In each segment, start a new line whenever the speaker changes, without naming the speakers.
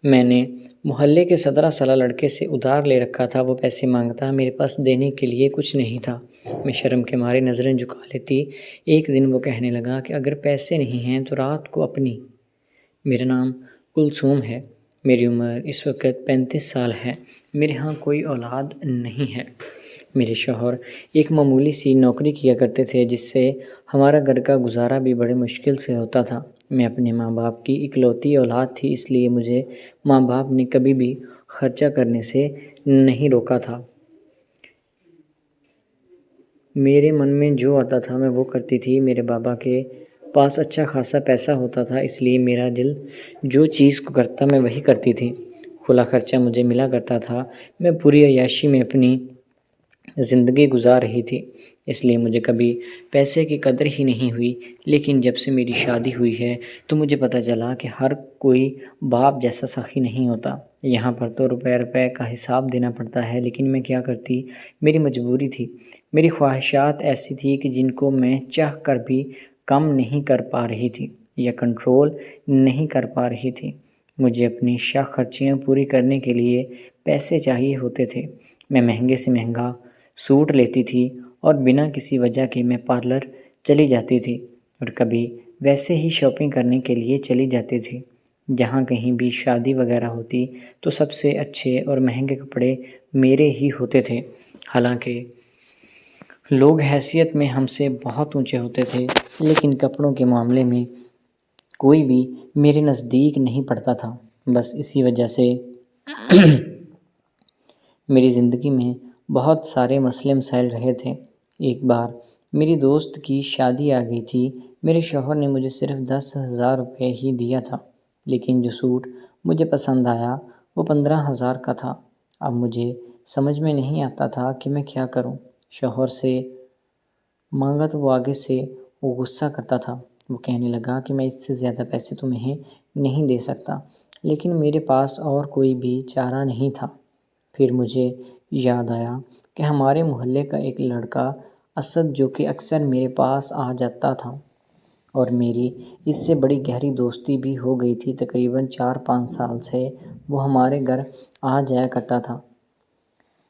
میں نے محلے کے 17 سالہ لڑکے سے ادھار لے رکھا تھا، وہ پیسے مانگتا، میرے پاس دینے کے لیے کچھ نہیں تھا۔ میں شرم کے مارے نظریں جھکا لیتی۔ ایک دن وہ کہنے لگا کہ اگر پیسے نہیں ہیں تو رات کو اپنی۔ میرا نام کلثوم ہے، میری عمر اس وقت 35 سال ہے، میرے ہاں کوئی اولاد نہیں ہے۔ میرے شوہر ایک معمولی سی نوکری کیا کرتے تھے جس سے ہمارا گھر کا گزارا بھی بڑے مشکل سے ہوتا تھا۔ میں اپنے ماں باپ کی اکلوتی اولاد تھی، اس لیے مجھے ماں باپ نے کبھی بھی خرچہ کرنے سے نہیں روکا تھا۔ میرے من میں جو آتا تھا میں وہ کرتی تھی۔ میرے بابا کے پاس اچھا خاصا پیسہ ہوتا تھا، اس لیے میرا دل جو چیز کو کرتا میں وہی کرتی تھی۔ کھلا خرچہ مجھے ملا کرتا تھا، میں پوری عیاشی میں اپنی زندگی گزار رہی تھی، اس لیے مجھے کبھی پیسے کی قدر ہی نہیں ہوئی۔ لیکن جب سے میری شادی ہوئی ہے تو مجھے پتہ چلا کہ ہر کوئی باپ جیسا سخی نہیں ہوتا۔ یہاں پر تو روپے کا حساب دینا پڑتا ہے، لیکن میں کیا کرتی، میری مجبوری تھی۔ میری خواہشات ایسی تھی کہ جن کو میں چاہ کر بھی کم نہیں کر پا رہی تھی یا کنٹرول نہیں کر پا رہی تھی۔ مجھے اپنی شوق خرچیاں پوری کرنے کے لیے پیسے چاہیے ہوتے تھے۔ میں مہنگے سے مہنگا سوٹ لیتی تھی اور بنا کسی وجہ کے میں پارلر چلی جاتی تھی اور کبھی ویسے ہی شاپنگ کرنے کے لیے چلی جاتی تھی۔ جہاں کہیں بھی شادی وغیرہ ہوتی تو سب سے اچھے اور مہنگے کپڑے میرے ہی ہوتے تھے، حالانکہ لوگ حیثیت میں ہم سے بہت اونچے ہوتے تھے، لیکن کپڑوں کے معاملے میں کوئی بھی میرے نزدیک نہیں پڑتا تھا۔ بس اسی وجہ سے میری زندگی میں بہت سارے مسئلے مسائل رہے تھے۔ ایک بار میری دوست کی شادی آ گئی تھی، میرے شوہر نے مجھے صرف 10,000 روپے ہی دیا تھا، لیکن جو سوٹ مجھے پسند آیا وہ 15,000 کا تھا۔ اب مجھے سمجھ میں نہیں آتا تھا کہ میں کیا کروں۔ شوہر سے مانگا تو وہ آگے سے غصہ کرتا تھا، وہ کہنے لگا کہ میں اس سے زیادہ پیسے تمہیں نہیں دے سکتا، لیکن میرے پاس اور کوئی بھی چارہ نہیں تھا۔ پھر مجھے یاد آیا کہ ہمارے محلے کا ایک لڑکا اسد، جو کہ اکثر میرے پاس آ جاتا تھا اور میری اس سے بڑی گہری دوستی بھی ہو گئی تھی۔ تقریباً 4-5 سال سے وہ ہمارے گھر آ جایا کرتا تھا۔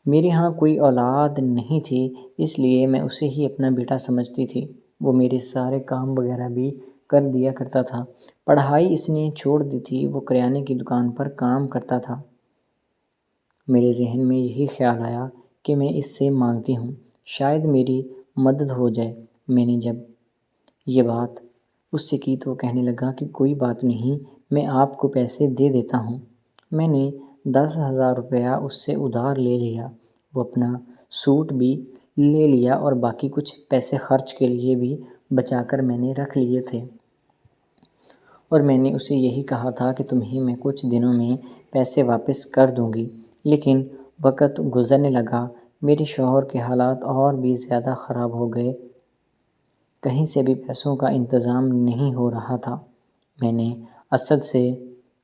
میرے ہاں کوئی اولاد نہیں تھی، اس لیے میں اسے ہی اپنا بیٹا سمجھتی تھی۔ وہ میرے سارے کام وغیرہ بھی کر دیا کرتا تھا۔ پڑھائی اس نے چھوڑ دی تھی، وہ کریانے کی دکان پر کام کرتا تھا۔ میرے ذہن میں یہی خیال آیا کہ میں اس سے مانگتی ہوں، شاید میری مدد ہو جائے۔ میں نے جب یہ بات اس سے کی تو وہ کہنے لگا کہ کوئی بات نہیں، میں آپ کو پیسے دے دیتا ہوں۔ میں نے 10,000 روپیہ اس سے ادھار لے لیا، وہ اپنا سوٹ بھی لے لیا اور باقی کچھ پیسے خرچ کے لیے بھی بچا کر میں نے رکھ لیے تھے، اور میں نے اسے یہی کہا تھا کہ تمہیں میں کچھ دنوں میں پیسے واپس کر دوں گی۔ لیکن وقت گزرنے لگا، میرے شوہر کے حالات اور بھی زیادہ خراب ہو گئے، کہیں سے بھی پیسوں کا انتظام نہیں ہو رہا تھا۔ میں نے اسد سے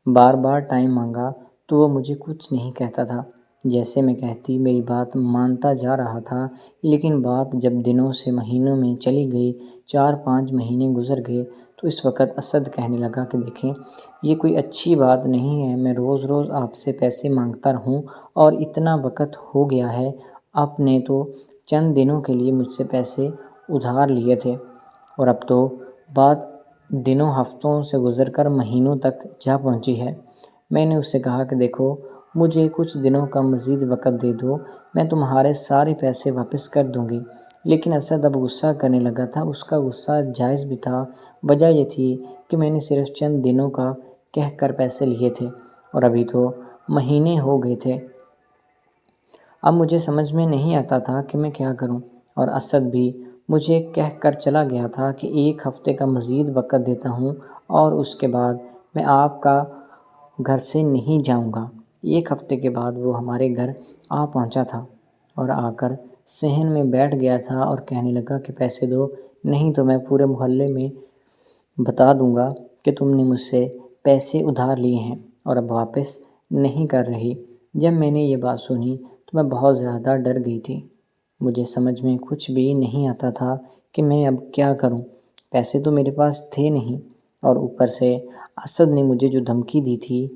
بار بار ٹائم مانگا تو وہ مجھے کچھ نہیں کہتا تھا۔ جیسے میں کہتی میری بات مانتا جا رہا تھا، لیکن بات جب دنوں سے مہینوں میں چلی گئی، 4-5 مہینے گزر گئے تو اس وقت اسد کہنے لگا کہ دیکھیں، یہ کوئی اچھی بات نہیں ہے، میں روز روز آپ سے پیسے مانگتا رہوں اور اتنا وقت ہو گیا ہے، آپ نے تو چند دنوں کے لیے مجھ سے پیسے ادھار لیے تھے اور اب تو بات دنوں ہفتوں سے گزر کر مہینوں تک جا پہنچی ہے۔ میں نے اس سے کہا کہ دیکھو، مجھے کچھ دنوں کا مزید وقت دے دو، میں تمہارے سارے پیسے واپس کر دوں گی۔ لیکن اسد اب غصہ کرنے لگا تھا، اس کا غصہ جائز بھی تھا۔ وجہ یہ تھی کہ میں نے صرف چند دنوں کا کہہ کر پیسے لیے تھے اور ابھی تو مہینے ہو گئے تھے۔ اب مجھے سمجھ میں نہیں آتا تھا کہ میں کیا کروں، اور اسد بھی مجھے کہہ کر چلا گیا تھا کہ 1 ہفتے کا مزید وقت دیتا ہوں اور اس کے بعد میں آپ کا گھر سے نہیں جاؤں گا۔ 1 ہفتے کے بعد وہ ہمارے گھر آ پہنچا تھا اور آ کر صحن میں بیٹھ گیا تھا اور کہنے لگا کہ پیسے دو، نہیں تو میں پورے محلے میں بتا دوں گا کہ تم نے مجھ سے پیسے ادھار لیے ہیں اور اب واپس نہیں کر رہی۔ جب میں نے یہ بات سنی تو میں بہت زیادہ ڈر گئی تھی۔ مجھے سمجھ میں کچھ بھی نہیں آتا تھا کہ میں اب کیا کروں۔ پیسے تو میرے پاس تھے نہیں، اور اوپر سے اسد نے مجھے جو دھمکی دی تھی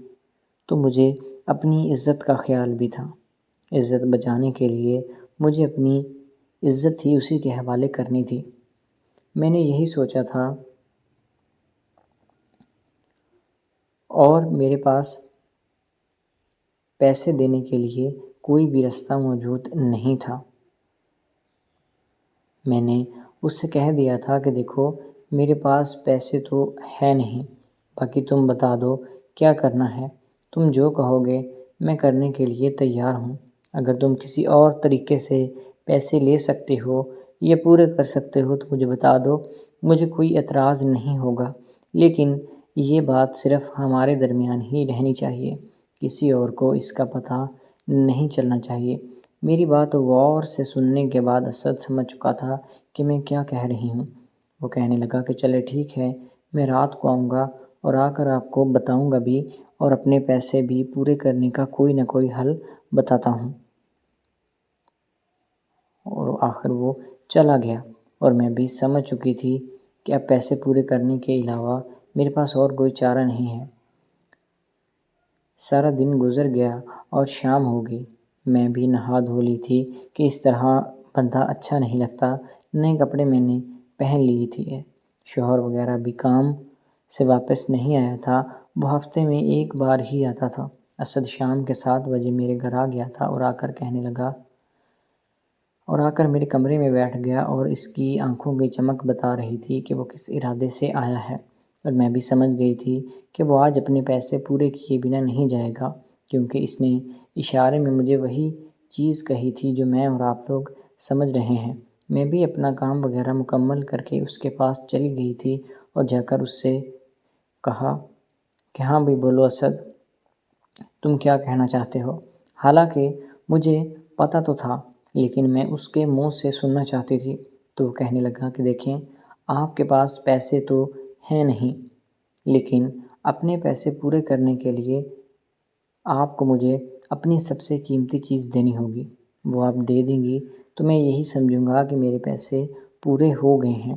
تو مجھے اپنی عزت کا خیال بھی تھا۔ عزت بچانے کے لیے مجھے اپنی عزت ہی اسی کے حوالے کرنی تھی۔ میں نے یہی سوچا تھا اور میرے پاس پیسے دینے کے لیے کوئی بھی راستہ موجود نہیں تھا۔ میں نے اس سے کہہ دیا تھا کہ دیکھو میرے پاس پیسے تو ہے نہیں، باقی تم بتا دو کیا کرنا ہے، تم جو کہو گے میں کرنے کے لیے تیار ہوں۔ اگر تم کسی اور طریقے سے پیسے لے سکتے ہو یا پورے کر سکتے ہو تو مجھے بتا دو، مجھے کوئی اعتراض نہیں ہوگا، لیکن یہ بات صرف ہمارے درمیان ہی رہنی چاہیے، کسی اور کو اس کا پتہ نہیں چلنا چاہیے۔ میری بات غور سے سننے کے بعد اسد سمجھ چکا تھا کہ میں کیا کہہ رہی ہوں۔ وہ کہنے لگا کہ چلے ٹھیک ہے، میں رات کو آؤں گا اور آ کر آپ کو بتاؤں گا بھی اور اپنے پیسے بھی پورے کرنے کا کوئی نہ کوئی حل بتاتا ہوں۔ اور آخر وہ چلا گیا اور میں بھی سمجھ چکی تھی کہ اب پیسے پورے کرنے کے علاوہ میرے پاس اور کوئی چارہ نہیں ہے۔ سارا دن گزر گیا اور شام ہو گئی۔ میں بھی نہا دھو لی تھی کہ اس طرح بندھا اچھا نہیں لگتا۔ نئے کپڑے میں نے پہن لیے تھے۔ شوہر وغیرہ بھی کام سے واپس نہیں آیا تھا، وہ ہفتے میں ایک بار ہی آتا تھا۔ اسد شام کے 7 بجے میرے گھر آ گیا تھا اور آ کر میرے کمرے میں بیٹھ گیا اور اس کی آنکھوں کی چمک بتا رہی تھی کہ وہ کس ارادے سے آیا ہے، اور میں بھی سمجھ گئی تھی کہ وہ آج اپنے پیسے پورے کیے بنا نہیں جائے گا، کیونکہ اس نے اشارے میں مجھے وہی چیز کہی تھی جو میں اور آپ لوگ سمجھ رہے ہیں۔ میں بھی اپنا کام وغیرہ مکمل کر کے اس کے پاس چلی گئی تھی اور جا کر اس سے کہا کہ ہاں بھائی بولو اسد، تم کیا کہنا چاہتے ہو؟ حالانکہ مجھے پتہ تو تھا، لیکن میں اس کے منہ سے سننا چاہتی تھی۔ تو وہ کہنے لگا کہ دیکھیں آپ کے پاس پیسے تو ہیں نہیں، لیکن اپنے پیسے پورے کرنے کے لیے آپ کو مجھے اپنی سب سے قیمتی چیز دینی ہوگی۔ وہ آپ دے دیں گی تو میں یہی سمجھوں گا کہ میرے پیسے پورے ہو گئے ہیں۔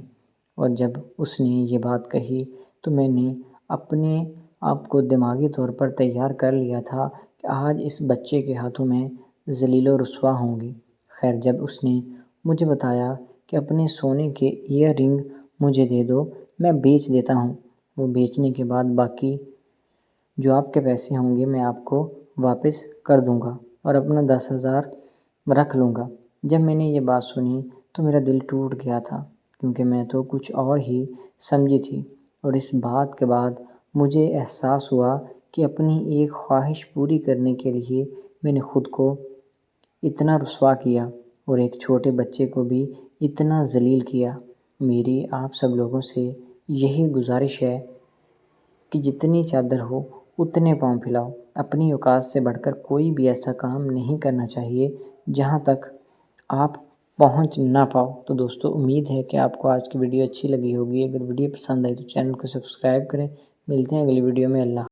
اور جب اس نے یہ بات کہی تو میں نے اپنے آپ کو دماغی طور پر تیار کر لیا تھا کہ آج اس بچے کے ہاتھوں میں ذلیل و رسوا ہوں گی۔ خیر جب اس نے مجھے بتایا کہ اپنے سونے کے ایئر رنگ مجھے دے دو، میں بیچ دیتا ہوں، وہ بیچنے کے بعد باقی جو آپ کے پیسے ہوں گے میں آپ کو واپس کر دوں گا اور اپنا 10,000 رکھ لوں گا۔ جب میں نے یہ بات سنی تو میرا دل ٹوٹ گیا تھا، کیونکہ میں تو کچھ اور ہی سمجھی تھی، اور اس بات کے بعد مجھے احساس ہوا کہ اپنی ایک خواہش پوری کرنے کے لیے میں نے خود کو اتنا رسوا کیا اور ایک چھوٹے بچے کو بھی اتنا ذلیل کیا۔ میری آپ سب لوگوں سے یہی گزارش ہے کہ جتنی چادر ہو اتنے پاؤں پھیلاؤ۔ اپنی اوقات سے بڑھ کر کوئی بھی ایسا کام نہیں کرنا چاہیے جہاں تک آپ پہنچ نہ پاؤ۔ تو دوستو امید ہے کہ آپ کو آج کی ویڈیو اچھی لگی ہوگی۔ اگر ویڈیو پسند آئی تو چینل کو سبسکرائب کریں۔ ملتے ہیں اگلی ویڈیو میں۔ اللہ